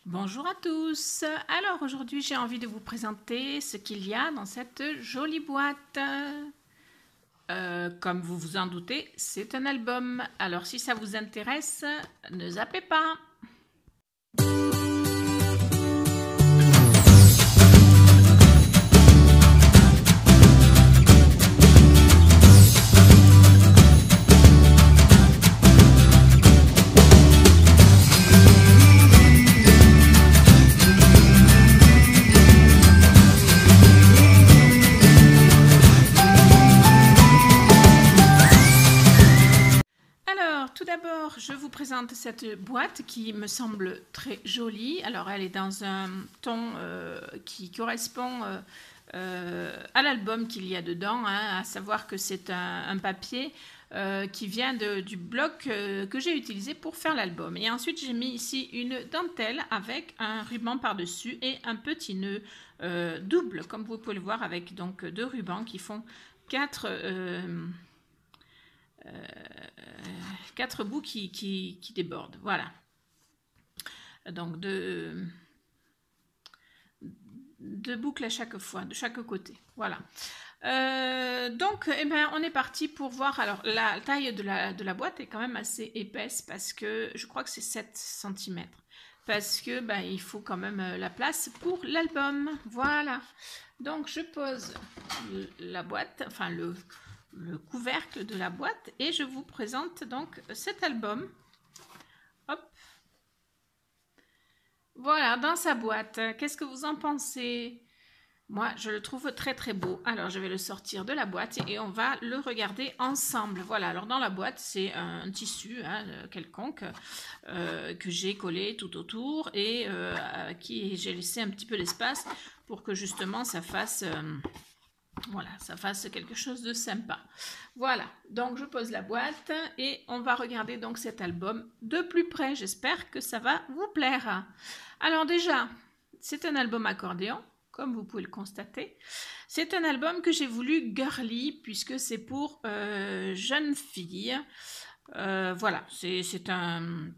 Bonjour à tous. Alors aujourd'hui j'ai envie de vous présenter ce qu'il y a dans cette jolie boîte. Comme vous vous en doutez, c'est un album. Alors si ça vous intéresse, ne zappez pas. Alors, tout d'abord, je vous présente cette boîte qui me semble très jolie. Alors, elle est dans un ton qui correspond à l'album qu'il y a dedans, hein, à savoir que c'est un papier qui vient du bloc que j'ai utilisé pour faire l'album. Et ensuite, j'ai mis ici une dentelle avec un ruban par-dessus et un petit nœud double, comme vous pouvez le voir, avec donc deux rubans qui font quatre bouts qui débordent. Voilà. Donc deux boucles à chaque fois, de chaque côté. Voilà. Donc, eh ben, on est parti pour voir. Alors, la taille de la boîte est quand même assez épaisse parce que je crois que c'est 7 cm. Parce que ben, il faut quand même la place pour l'album. Voilà. Donc, je pose la boîte, enfin le couvercle de la boîte et je vous présente donc cet album. Hop. Voilà, dans sa boîte. Qu'est-ce que vous en pensez? Moi, je le trouve très très beau. Alors, je vais le sortir de la boîte et on va le regarder ensemble. Voilà, alors dans la boîte, c'est un tissu hein, quelconque que j'ai collé tout autour et à qui j'ai laissé un petit peu d'espace pour que justement ça fasse... voilà, ça fasse quelque chose de sympa. Voilà, donc je pose la boîte et on va regarder donc cet album de plus près. J'espère que ça va vous plaire. Alors déjà, c'est un album accordéon, comme vous pouvez le constater. C'est un album que j'ai voulu girly puisque c'est pour jeunes filles. Voilà, c'est un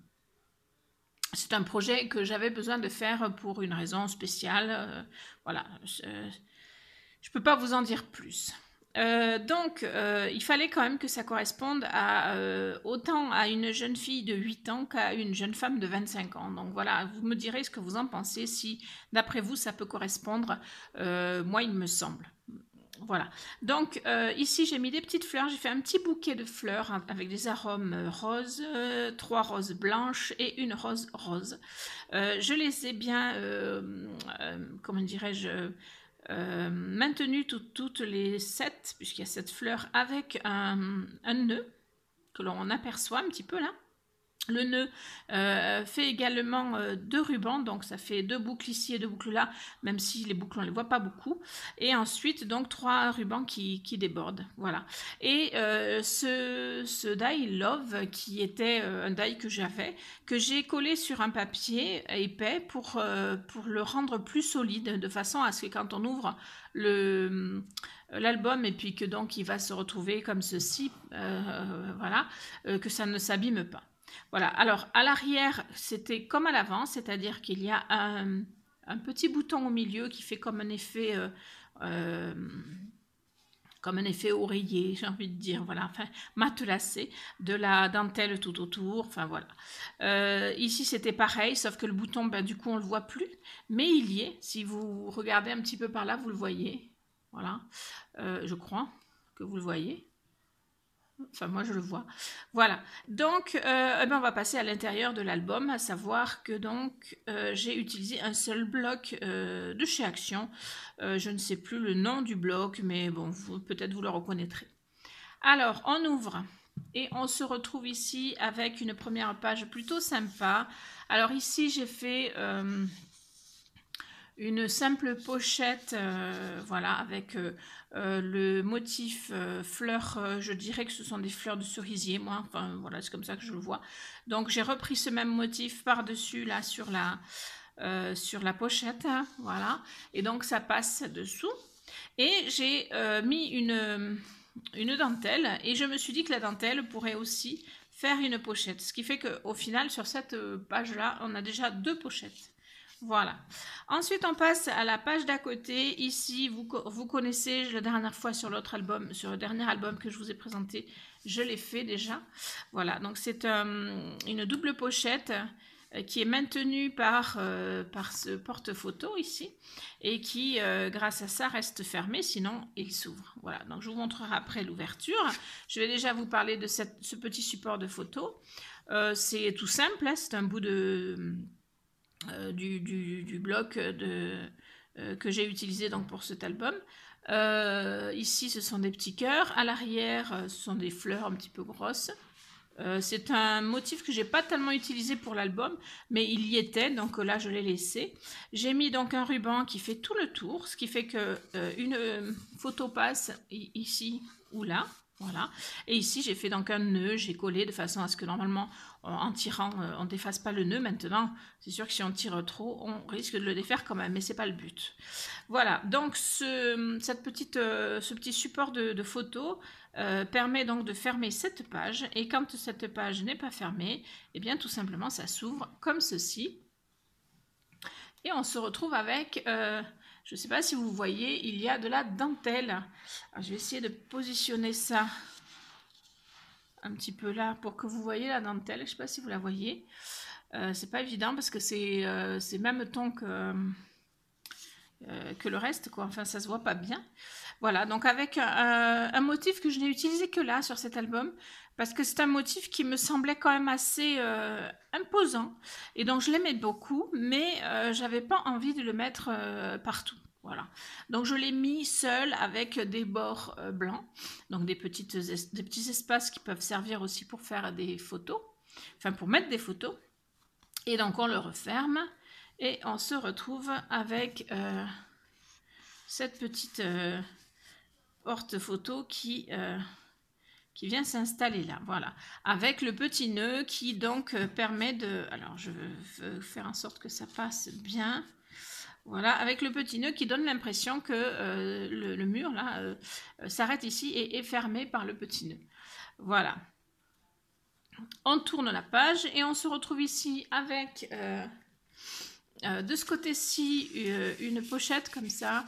projet que j'avais besoin de faire pour une raison spéciale. Voilà, je ne peux pas vous en dire plus. Donc, il fallait quand même que ça corresponde autant à une jeune fille de 8 ans qu'à une jeune femme de 25 ans. Donc voilà, vous me direz ce que vous en pensez, si d'après vous ça peut correspondre. Moi, il me semble. Voilà. Donc, ici, j'ai mis des petites fleurs. J'ai fait un petit bouquet de fleurs avec des arômes roses, 3 roses blanches et une rose rose. Je les ai bien, comment dirais-je, maintenu toutes les 7, puisqu'il y a 7 fleurs, avec un nœud que l'on aperçoit un petit peu là. Le nœud fait également 2 rubans, donc ça fait 2 boucles ici et 2 boucles là, même si les boucles on ne les voit pas beaucoup. Et ensuite donc 3 rubans qui débordent, voilà. Et ce die love qui était un die que j'avais, que j'ai collé sur un papier épais pour le rendre plus solide, de façon à ce que quand on ouvre l'album et puis que donc il va se retrouver comme ceci, voilà, que ça ne s'abîme pas. Voilà, alors à l'arrière, c'était comme à l'avant, c'est-à-dire qu'il y a un petit bouton au milieu qui fait comme un effet oreiller, j'ai envie de dire, voilà, enfin matelassé, de la dentelle tout autour, enfin voilà. Ici c'était pareil, sauf que le bouton, ben, du coup on ne le voit plus, mais il y est, si vous regardez un petit peu par là, vous le voyez, voilà, je crois que vous le voyez. Enfin, moi, je le vois. Voilà. Donc, eh ben, on va passer à l'intérieur de l'album, à savoir que donc j'ai utilisé un seul bloc de chez Action. Je ne sais plus le nom du bloc, mais bon, peut-être vous le reconnaîtrez. Alors, on ouvre et on se retrouve ici avec une première page plutôt sympa. Alors ici, j'ai fait une simple pochette, voilà, avec le motif fleurs, je dirais que ce sont des fleurs de cerisier, moi, enfin voilà, c'est comme ça que je le vois. Donc j'ai repris ce même motif par-dessus, là, sur la pochette, hein, voilà, et donc ça passe dessous. Et j'ai mis une dentelle, et je me suis dit que la dentelle pourrait aussi faire une pochette, ce qui fait qu'au final, sur cette page-là, on a déjà 2 pochettes. Voilà. Ensuite, on passe à la page d'à côté. Ici, vous connaissez la dernière fois sur l'autre album, sur le dernier album que je vous ai présenté, je l'ai fait déjà. Voilà, donc c'est une double pochette qui est maintenue par ce porte-photo ici et qui, grâce à ça, reste fermé, sinon il s'ouvre. Voilà, donc je vous montrerai après l'ouverture. Je vais déjà vous parler de ce petit support de photo. C'est tout simple, hein, c'est un bout du bloc que j'ai utilisé donc pour cet album. Ici, ce sont des petits cœurs. À l'arrière, ce sont des fleurs un petit peu grosses. C'est un motif que j'ai pas tellement utilisé pour l'album, mais il y était, donc là je l'ai laissé. J'ai mis donc un ruban qui fait tout le tour, ce qui fait que une photo passe ici ou là. Voilà. Et ici, j'ai fait donc un nœud, j'ai collé de façon à ce que normalement, en tirant, on ne défasse pas le nœud. Maintenant, c'est sûr que si on tire trop, on risque de le défaire quand même, mais ce n'est pas le but. Voilà, donc ce petit support de photo permet donc de fermer cette page. Et quand cette page n'est pas fermée, eh bien tout simplement, ça s'ouvre comme ceci. Et on se retrouve avec... je ne sais pas si vous voyez, il y a de la dentelle. Alors, je vais essayer de positionner ça un petit peu là pour que vous voyez la dentelle. Je ne sais pas si vous la voyez. C'est pas évident parce que c'est même ton que le reste, quoi. Enfin, ça se voit pas bien. Voilà, donc avec un motif que je n'ai utilisé que là sur cet album, parce que c'est un motif qui me semblait quand même assez imposant, et donc je l'aimais beaucoup, mais j'avais pas envie de le mettre partout. Voilà, donc je l'ai mis seul avec des bords blancs, donc des petits espaces qui peuvent servir aussi pour faire des photos, enfin pour mettre des photos, et donc on le referme, et on se retrouve avec cette petite porte-photo qui vient s'installer là, voilà, avec le petit nœud qui donc permet de... Alors je veux faire en sorte que ça passe bien. Voilà, avec le petit nœud qui donne l'impression que le mur là s'arrête ici et est fermé par le petit nœud. Voilà. On tourne la page et on se retrouve ici avec... de ce côté-ci, une pochette comme ça,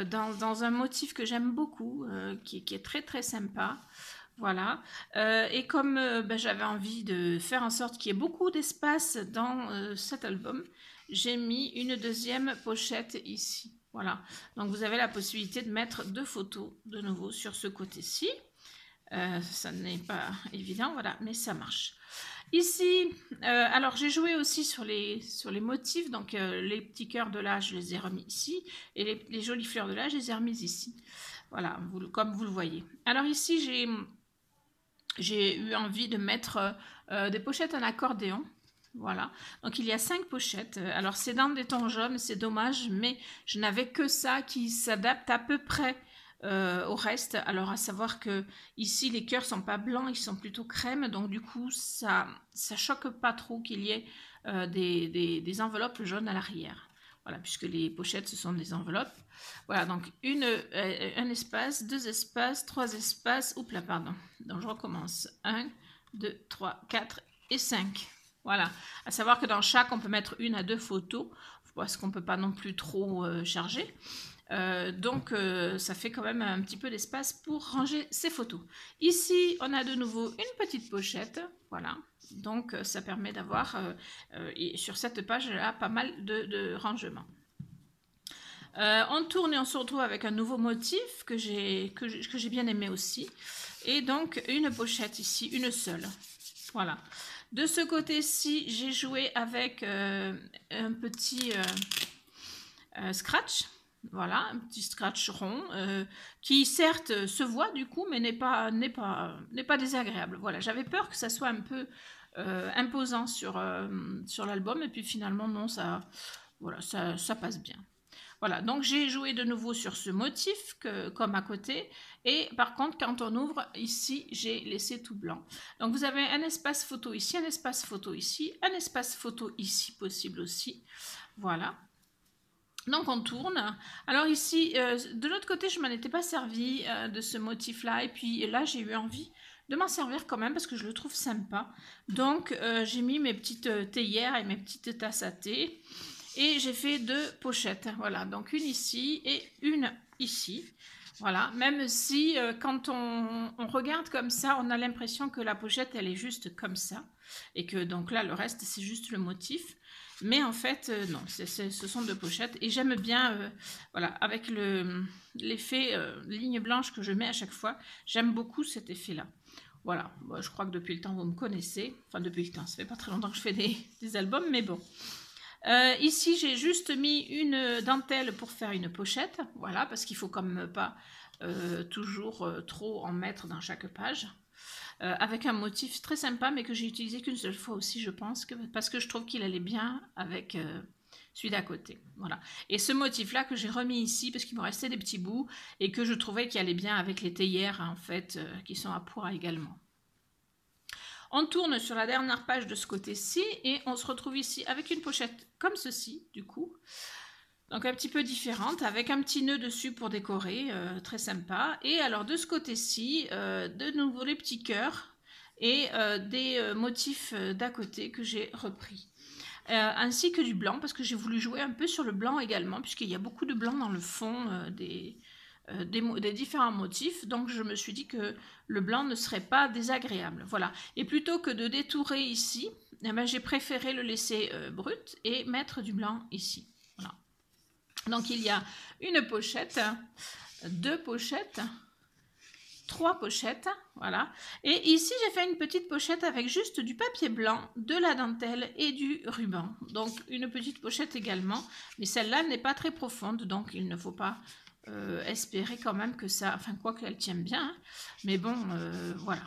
dans un motif que j'aime beaucoup, qui est très très sympa. Voilà. Et comme j'avais envie de faire en sorte qu'il y ait beaucoup d'espace dans cet album, j'ai mis une deuxième pochette ici. Voilà. Donc vous avez la possibilité de mettre deux photos de nouveau sur ce côté-ci. Ça n'est pas évident, voilà, mais ça marche. Ici, alors j'ai joué aussi sur les motifs, donc les petits cœurs de là, je les ai remis ici, et les jolies fleurs de là, je les ai remises ici. Voilà, comme vous le voyez. Alors ici, j'ai eu envie de mettre des pochettes en accordéon. Voilà, donc il y a 5 pochettes. Alors c'est dans des tons jaunes, c'est dommage, mais je n'avais que ça qui s'adapte à peu près au reste. Alors à savoir que ici les cœurs sont pas blancs, ils sont plutôt crème, donc du coup ça choque pas trop qu'il y ait des enveloppes jaunes à l'arrière. Voilà, puisque les pochettes ce sont des enveloppes. Voilà, donc un espace, 2 espaces, 3 espaces. Oups là, pardon. Donc je recommence. 1, 2, 3, 4 et 5. Voilà, à savoir que dans chaque on peut mettre 1 à 2 photos parce qu'on ne peut pas non plus trop charger. Donc ça fait quand même un petit peu d'espace pour ranger ces photos. Ici on a de nouveau une petite pochette, voilà, donc ça permet d'avoir sur cette page là pas mal de rangement. On tourne et on se retrouve avec un nouveau motif que j'ai bien aimé aussi, et donc une pochette ici, une seule, voilà. De ce côté-ci j'ai joué avec un petit scratch. Voilà, un petit scratch rond qui certes se voit du coup, mais n'est pas désagréable. Voilà, j'avais peur que ça soit un peu imposant sur l'album, et puis finalement non, voilà, ça passe bien. Voilà, donc j'ai joué de nouveau sur ce motif comme à côté, et par contre quand on ouvre ici, j'ai laissé tout blanc. Donc vous avez un espace photo ici, un espace photo ici, un espace photo ici possible aussi. Voilà. Donc on tourne. Alors ici, de l'autre côté, je ne m'en étais pas servi de ce motif-là. Et puis là, j'ai eu envie de m'en servir quand même parce que je le trouve sympa. Donc j'ai mis mes petites théières et mes petites tasses à thé. et j'ai fait 2 pochettes. Voilà, donc une ici et une ici. Voilà, même si quand on regarde comme ça, on a l'impression que la pochette, elle est juste comme ça. Et que donc là, le reste, c'est juste le motif. Mais en fait, non, ce sont 2 pochettes. Et j'aime bien, voilà, avec l'effet ligne blanche que je mets à chaque fois, j'aime beaucoup cet effet-là. Voilà, moi, je crois que depuis le temps, vous me connaissez. Enfin, depuis le temps, ça fait pas très longtemps que je fais des albums, mais bon. Ici, j'ai juste mis une dentelle pour faire une pochette. Voilà, parce qu'il faut quand même pas toujours trop en mettre dans chaque page. Avec un motif très sympa, mais que j'ai utilisé qu'une seule fois aussi, je pense, parce que je trouve qu'il allait bien avec celui d'à côté. Voilà. Et ce motif-là que j'ai remis ici, parce qu'il me restait des petits bouts, et que je trouvais qu'il allait bien avec les théières, en fait, qui sont à pois également. On tourne sur la dernière page de ce côté-ci, et on se retrouve ici avec une pochette comme ceci, du coup. Donc un petit peu différente, avec un petit nœud dessus pour décorer, très sympa. Et alors de ce côté-ci, de nouveau les petits cœurs et des motifs d'à côté que j'ai repris. Ainsi que du blanc, parce que j'ai voulu jouer un peu sur le blanc également, puisqu'il y a beaucoup de blanc dans le fond des différents motifs. Donc je me suis dit que le blanc ne serait pas désagréable. Voilà. Et plutôt que de détourer ici, eh ben, j'ai préféré le laisser brut et mettre du blanc ici. Voilà. Donc il y a une pochette, 2 pochettes, 3 pochettes, voilà. Et ici j'ai fait une petite pochette avec juste du papier blanc, de la dentelle et du ruban. Donc une petite pochette également, mais celle-là n'est pas très profonde, donc il ne faut pas espérer quand même que ça, enfin quoi qu'elle tienne bien, hein. Mais bon, voilà.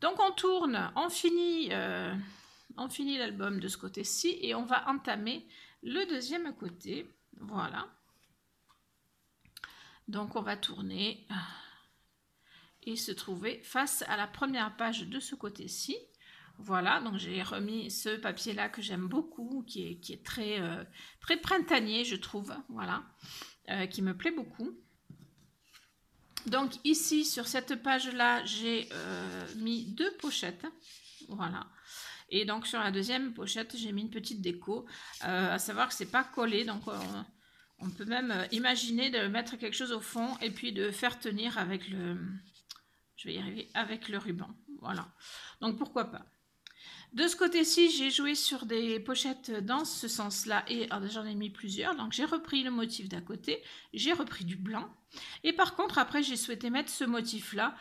Donc on tourne, on finit l'album de ce côté-ci et on va entamer le deuxième côté. Voilà. Donc on va tourner et se trouver face à la première page de ce côté-ci. Voilà, donc j'ai remis ce papier-là que j'aime beaucoup, qui est très, très printanier, je trouve, voilà, qui me plaît beaucoup. Donc ici, sur cette page-là, j'ai mis 2 pochettes, voilà. Et donc sur la deuxième pochette, j'ai mis une petite déco, à savoir que c'est pas collé, donc on peut même imaginer de mettre quelque chose au fond et puis de faire tenir avec le, je vais y arriver, avec le ruban, voilà. Donc pourquoi pas. De ce côté-ci, j'ai joué sur des pochettes dans ce sens-là et j'en ai mis plusieurs. Donc j'ai repris le motif d'à côté, j'ai repris du blanc. Et par contre, après, j'ai souhaité mettre ce motif-là,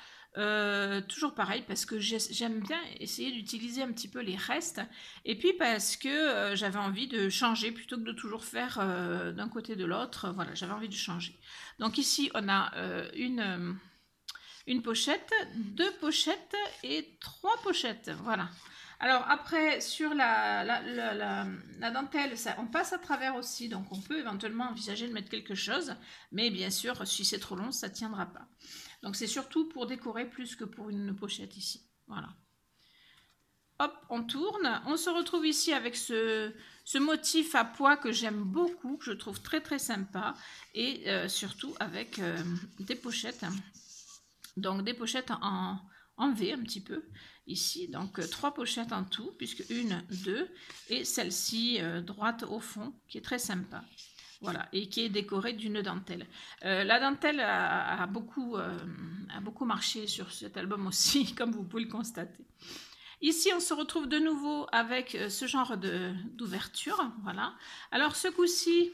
toujours pareil, parce que j'aime bien essayer d'utiliser un petit peu les restes. Et puis parce que j'avais envie de changer, plutôt que de toujours faire d'un côté de l'autre. Voilà, j'avais envie de changer. Donc ici, on a une pochette, 2 pochettes et 3 pochettes. Voilà. Alors après, sur la dentelle, ça, on passe à travers aussi, donc on peut éventuellement envisager de mettre quelque chose, mais bien sûr, si c'est trop long, ça ne tiendra pas. Donc c'est surtout pour décorer plus que pour une pochette ici. Voilà. Hop, on tourne. On se retrouve ici avec ce motif à pois que j'aime beaucoup, que je trouve très très sympa, et surtout avec des pochettes. Donc des pochettes en V un petit peu ici, donc 3 pochettes en tout, puisque 1, 2 et celle-ci droite au fond qui est très sympa, voilà, et qui est décorée d'une dentelle. La dentelle a beaucoup marché sur cet album aussi, comme vous pouvez le constater. Ici, on se retrouve de nouveau avec ce genre d'ouverture, voilà. Alors ce coup-ci,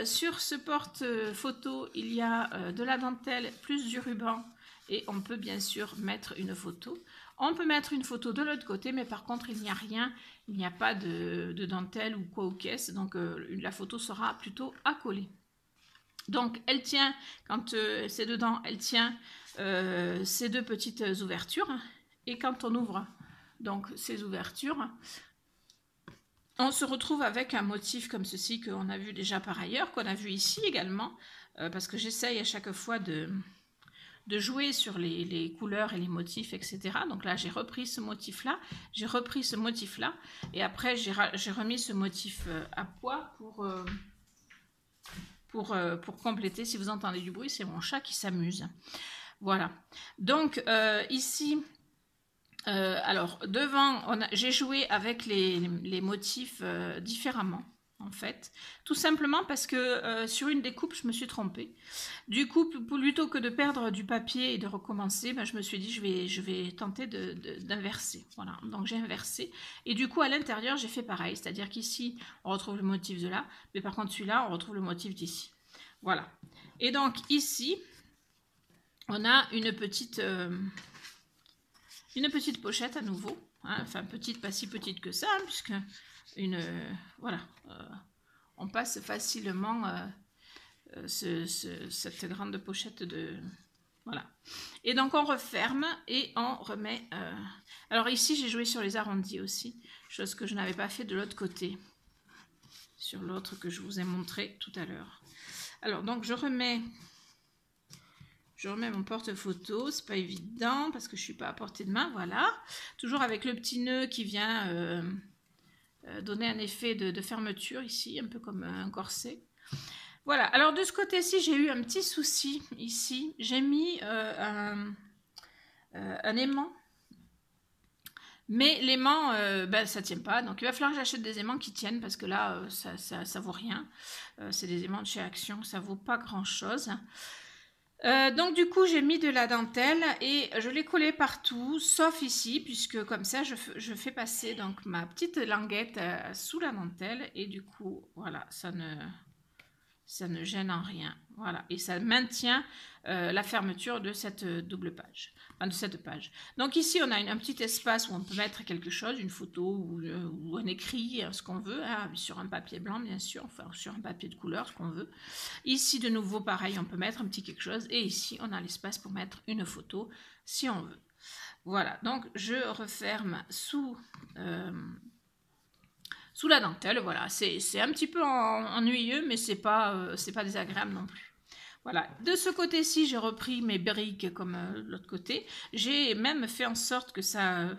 sur ce porte-photo, il y a de la dentelle plus du ruban. Et on peut bien sûr mettre une photo. On peut mettre une photo de l'autre côté, mais par contre, il n'y a rien. Il n'y a pas de dentelle ou quoi aux caisses. Donc, la photo sera plutôt à coller. Donc, elle tient, quand c'est dedans, elle tient ces 2 petites ouvertures. Et quand on ouvre donc ces ouvertures, on se retrouve avec un motif comme ceci qu'on a vu déjà par ailleurs, qu'on a vu ici également, parce que j'essaye à chaque fois de jouer sur les couleurs et les motifs, etc. Donc là, j'ai repris ce motif-là, j'ai repris ce motif-là, et après, j'ai remis ce motif à pois pour compléter. Si vous entendez du bruit, c'est mon chat qui s'amuse. Voilà. Donc, ici, alors, devant, j'ai joué avec les motifs différemment. en fait, tout simplement parce que sur une découpe, je me suis trompée. Du coup, plutôt que de perdre du papier et de recommencer, ben, je me suis dit je vais tenter d'inverser. Voilà, donc j'ai inversé. Et du coup, à l'intérieur, j'ai fait pareil, c'est-à-dire qu'ici, on retrouve le motif de là, mais par contre, celui-là, on retrouve le motif d'ici. Voilà. Et donc, ici, on a une petite pochette à nouveau. Hein, enfin, petite, pas si petite que ça, hein, puisque voilà, on passe facilement cette grande pochette de... Voilà. Et donc, on referme et on remet... Alors ici, j'ai joué sur les arrondis aussi, chose que je n'avais pas fait de l'autre côté, sur l'autre que je vous ai montré tout à l'heure. Alors, donc, je remets mon porte-photo, c'est pas évident parce que je suis pas à portée de main, voilà. Toujours avec le petit nœud qui vient donner un effet de fermeture ici, un peu comme un corset. Voilà, alors de ce côté-ci, j'ai eu un petit souci ici. J'ai mis un aimant, mais l'aimant, ben, ça ne tient pas. Donc il va falloir que j'achète des aimants qui tiennent parce que là, ça vaut rien. C'est des aimants de chez Action, ça vaut pas grand-chose. Donc du coup j'ai mis de la dentelle et je l'ai collé partout sauf ici puisque comme ça je fais passer donc ma petite languette sous la dentelle et du coup voilà ça ne gêne en rien, voilà, et ça maintient la fermeture de cette double page, enfin de cette page. Donc ici on a un petit espace où on peut mettre quelque chose, une photo ou un écrit, ce qu'on veut, hein, sur un papier blanc bien sûr, enfin sur un papier de couleur, ce qu'on veut. Ici de nouveau pareil, on peut mettre un petit quelque chose, et ici on a l'espace pour mettre une photo si on veut. Voilà, donc je referme sous la dentelle, voilà, c'est un petit peu ennuyeux, mais c'est pas désagréable non plus. Voilà, de ce côté-ci, j'ai repris mes briques comme l'autre côté. J'ai même fait en sorte que ça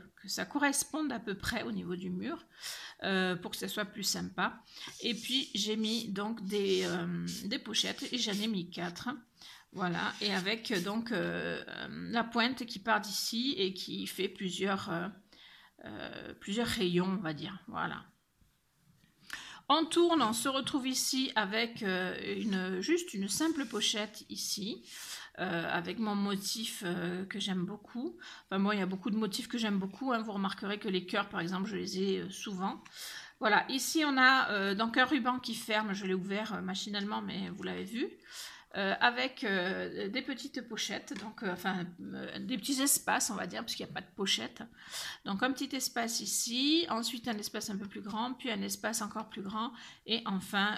corresponde à peu près au niveau du mur, pour que ça soit plus sympa. Et puis, j'ai mis donc des pochettes, et j'en ai mis 4. Voilà, et avec donc la pointe qui part d'ici et qui fait plusieurs rayons, on va dire. Voilà. On tourne, on se retrouve ici avec juste une simple pochette ici, avec mon motif que j'aime beaucoup. Enfin moi, il y a beaucoup de motifs que j'aime beaucoup, hein. Vous remarquerez que les cœurs, par exemple, je les ai souvent. Voilà, ici on a donc un ruban qui ferme, je l'ai ouvert machinalement, mais vous l'avez vu. Avec des petites pochettes, donc des petits espaces, on va dire, parce qu'il n'y a pas de pochette. Donc un petit espace ici, ensuite un espace un peu plus grand, puis un espace encore plus grand, et enfin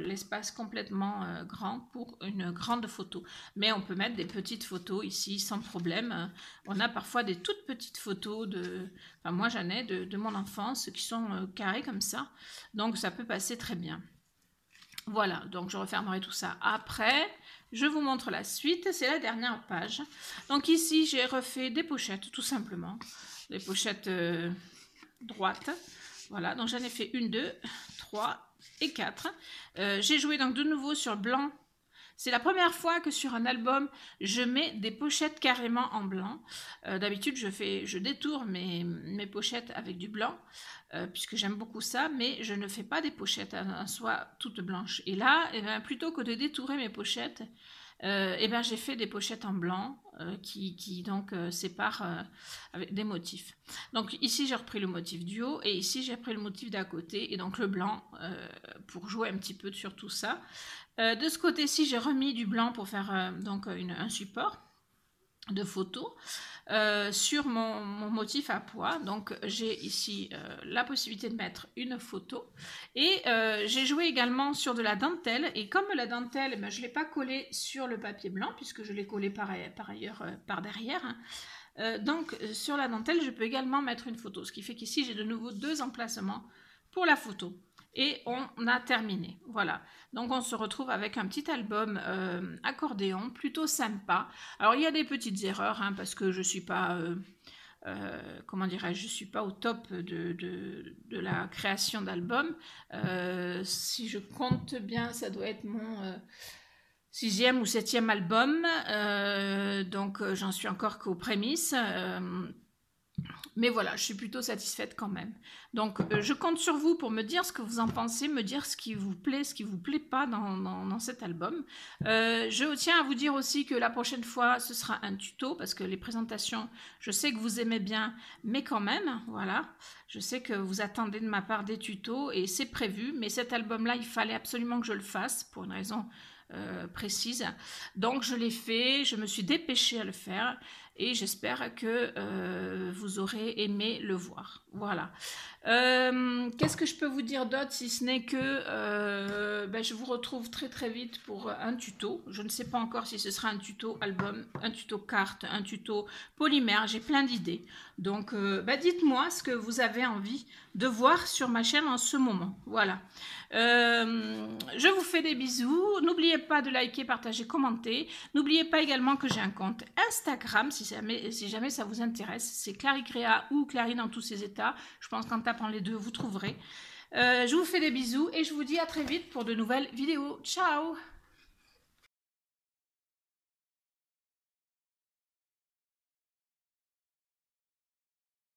l'espace complètement grand pour une grande photo. Mais on peut mettre des petites photos ici sans problème. On a parfois des toutes petites photos enfin moi j'en ai de mon enfance qui sont carrées comme ça, donc ça peut passer très bien. Voilà, donc je refermerai tout ça après. Je vous montre la suite, c'est la dernière page. Donc ici, j'ai refait des pochettes, tout simplement. Des pochettes droites. Voilà, donc j'en ai fait 1, 2, 3 et 4. J'ai joué donc de nouveau sur blanc. C'est la première fois que sur un album, je mets des pochettes carrément en blanc. D'habitude, je détourne mes pochettes avec du blanc, puisque j'aime beaucoup ça, mais je ne fais pas des pochettes en soi toutes blanches. Et là, eh bien, plutôt que de détourer mes pochettes, eh bien, j'ai fait des pochettes en blanc qui donc séparent avec des motifs. Donc ici, j'ai repris le motif du haut, et ici, j'ai repris le motif d'à côté, et donc le blanc pour jouer un petit peu sur tout ça. De ce côté-ci, j'ai remis du blanc pour faire donc un support de photo sur mon motif à pois. Donc j'ai ici la possibilité de mettre une photo, et j'ai joué également sur de la dentelle, et comme la dentelle, je ne l'ai pas collée sur le papier blanc puisque je l'ai collée par ailleurs par derrière, hein. Donc sur la dentelle, je peux également mettre une photo, ce qui fait qu'ici j'ai de nouveau 2 emplacements pour la photo. Et on a terminé, voilà. Donc on se retrouve avec un petit album accordéon, plutôt sympa. Alors il y a des petites erreurs, hein, parce que je ne suis pas, comment dirais-je, je suis pas au top de la création d'albums. Si je compte bien, ça doit être mon 6e ou 7e album, donc j'en suis encore qu'aux prémices. Mais voilà, je suis plutôt satisfaite quand même. Donc, je compte sur vous pour me dire ce que vous en pensez, me dire ce qui vous plaît, ce qui vous plaît pas dans cet album. Je tiens à vous dire aussi que la prochaine fois, ce sera un tuto, parce que les présentations, je sais que vous aimez bien, mais quand même, voilà. Je sais que vous attendez de ma part des tutos, et c'est prévu, mais cet album-là, il fallait absolument que je le fasse, pour une raison précise. Donc, je l'ai fait, je me suis dépêchée à le faire, et j'espère que vous aurez aimé le voir. Voilà. Qu'est-ce que je peux vous dire d'autre si ce n'est que je vous retrouve très très vite pour un tuto. Je ne sais pas encore si ce sera un tuto album, un tuto carte, un tuto polymère. J'ai plein d'idées. Donc dites-moi ce que vous avez envie de voir sur ma chaîne en ce moment. Voilà. Je vous fais des bisous. N'oubliez pas de liker, partager, commenter. N'oubliez pas également que j'ai un compte Instagram si jamais ça vous intéresse. C'est Claricrea ou Clary dans tous ses états. Je pense qu'en tapant les deux, vous trouverez. Je vous fais des bisous et je vous dis à très vite pour de nouvelles vidéos. Ciao!